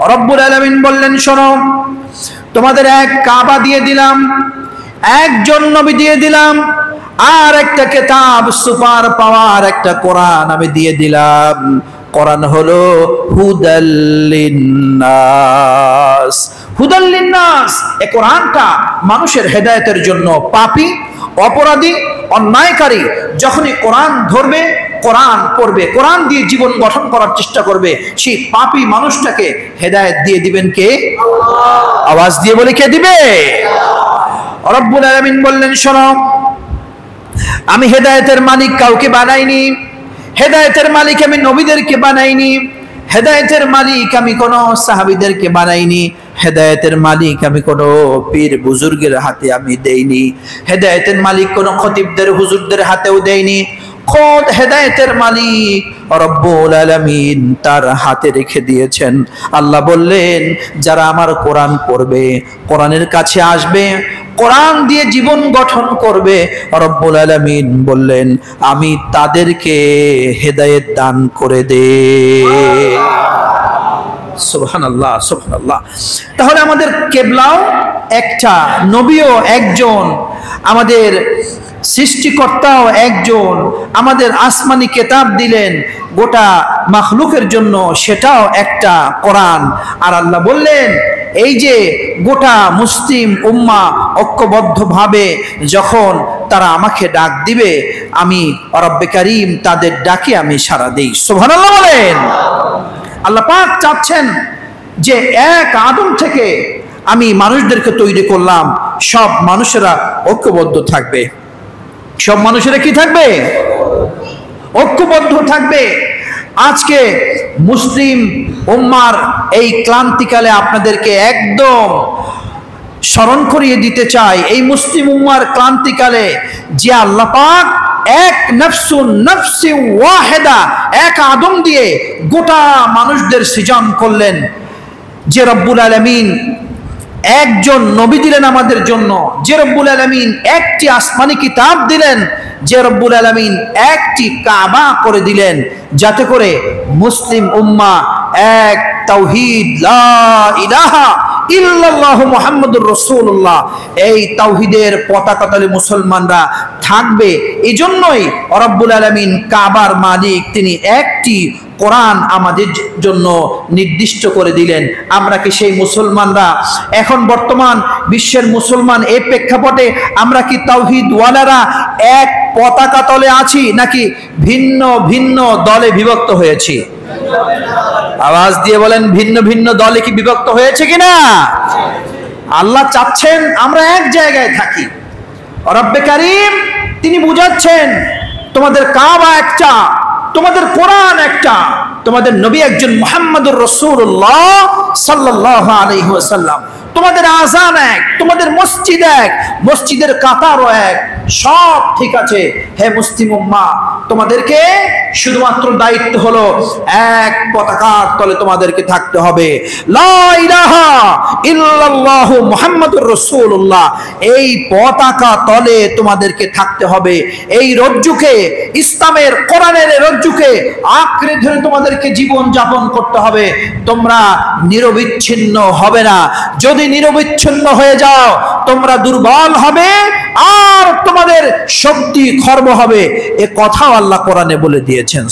রব্বুল আলামিন বললেন, শোনো, তোমাদের এক কাবা দিয়ে দিলাম, একজন নবী দিয়ে দিলাম, আর একটা কিতাব, সুপার পাওয়ার একটা কোরআন আমি দিয়ে দিলাম। কোরআন হলো হুদাল লিন্নাস। হুদাল লিন্নাস, এই কোরআনটা মানুষের হেদায়েতের জন্য। পাপী, অপরাধী, অন্যায়কারী যখনই কোরআন ধরবে, কোরআন পড়বে, কোরআন দিয়ে জীবন গঠন করার চেষ্টা করবে, সেই পাপী মানুষটাকে হেদায়েত দিয়ে দিবেন কে? আওয়াজ দিয়ে বলে, কে দিবে? রব্বুল আলামিন বললেন, শোনো, আমি হেদায়েতের মালিক কাউকে বানাইনি, হেদায়েতের মালিক আমি নবীদেরকে বানাইনি, হেদায়েতের মালিক আমি কোন সাহাবীদেরকে বানাইনি, হেদায়েতের মালিক আমি কোন পীর বুজুর্গের হাতে আমি দেইনি, হেদায়েতের মালিক কোন খতিবদের হুজুরদের হাতেও দেইনি। খোদ হেদায়েতের মালিক রব্বুল আলামিন তার হাতে রেখে দিয়েছেন। আল্লাহ বললেন, যারা আমার কোরআন পড়বে, কোরআনের কাছে আসবে, কোরআন দিয়ে জীবন গঠন করবে, রব্বুল আলামিন বললেন আমি তাদেরকে হেদায়েত দান করে দে। সুবহানাল্লাহ, সুবহানাল্লাহ। তাহলে আমাদের কিবলাও একটা, নবীও একজন, আমাদের সৃষ্টিকর্তাও একজন, আমাদের আসমানি কিতাব দিলেন গোটা মাখলুকের জন্য, সেটাও একটা কোরআন। আর আল্লাহ বললেন, এই যে গোটা মুসলিম উম্মাহ ঐক্যবদ্ধভাবে যখন তারা আমাকে ডাক দিবে, আমি রব্বে কারীম তাদের ডাকে আমি সাড়া দেই। সুবহানাল্লাহ বলেন। আল্লাহ পাক চাচ্ছেন যে এক আদম থেকে আমি মানুষদেরকে তৈরি করলাম, সব মানুষেরা ঐক্যবদ্ধ থাকবে। সব মানুষেরা কি থাকবে? ঐক্যবদ্ধ থাকবে। আজকে মুসলিম উম্মার এই ক্লান্তিকালে আপনাদেরকে একদম স্মরণ করিয়ে দিতে চাই, এই মুসলিম উম্মার ক্লান্তিকালে যে আল্লাহ পাক এক নফসুন নফসি ওয়াহিদা, এক আদম দিয়ে গোটা মানুষদের সৃজন করলেন, যে রব্বুল আলামিন একজন নবী দিলেন আমাদের জন্য, যে রব্বুল আলামিন একটি আসমানি কিতাব দিলেন, যে রব্বুল আলামিন একটি কাবা করে দিলেন, যাতে করে মুসলিম উম্মাহ এক তাওহীদ লা ইলাহা ইল্লাল্লাহু মুহাম্মাদুর রাসূলুল্লাহ, এই তাওহীদের পতাকা তলে মুসলমানরা থাকবে। এই জন্যই রব্বুল আলামিন কাবার মালিক, তিনি একটি কোরআন আমাদের জন্য নির্দিষ্ট করে দিলেন। আমরা কি সেই মুসলমানরা? এখন বর্তমান বিশ্বের মুসলমান এই প্রেক্ষাপটে আমরা কি তাওহীদ ওয়ালারা এক পতাকা তলে আছি, নাকি ভিন্ন ভিন্ন দলে বিভক্ত হয়েছি? আওয়াজ দিয়ে বলেন, ভিন্ন ভিন্ন দলে কি বিভক্ত হয়েছে কিনা? আল্লাহ চাচ্ছেন আমরা এক জায়গায় থাকি। রব্বে কারীম তিনি বুঝাচ্ছেন, তোমাদের কাবা একটা, তোমাদের কোরআন একটা, তোমাদের নবী একজন মুহাম্মদুর রাসূলুল্লাহ সাল্লাল্লাহু আলাইহি ওয়াসাল্লাম, তোমাদের আযান এক, তোমাদের মসজিদ এক, মসজিদের কাতারও এক, সব ঠিক আছে। হে মুসলিম উম্মাহ, তোমাদেরকে শুধুমাত্র দায়িত্ব হলো এক পতাকার তলে তোমাদেরকে থাকতে হবে। লা ইলাহা ইল্লাল্লাহু মুহাম্মাদুর রাসূলুল্লাহ, এই পতাকা তলে তোমাদেরকে থাকতে হবে। এই রজ্জুকে, ইসলামের কোরআনের রজ্জুকে আঁকড়ে ধরে তোমাদেরকে জীবন যাপন করতে হবে। তোমরা নিরবিচ্ছিন্ন হবে না। যদি নিরবিচ্ছিন্ন হয়ে যাও, তোমরা দুর্বল হবে আর তোমাদের শক্তি খর্ব হবে। এ কথাও আল্লাহ কোরআনে বলে দিয়েছেন।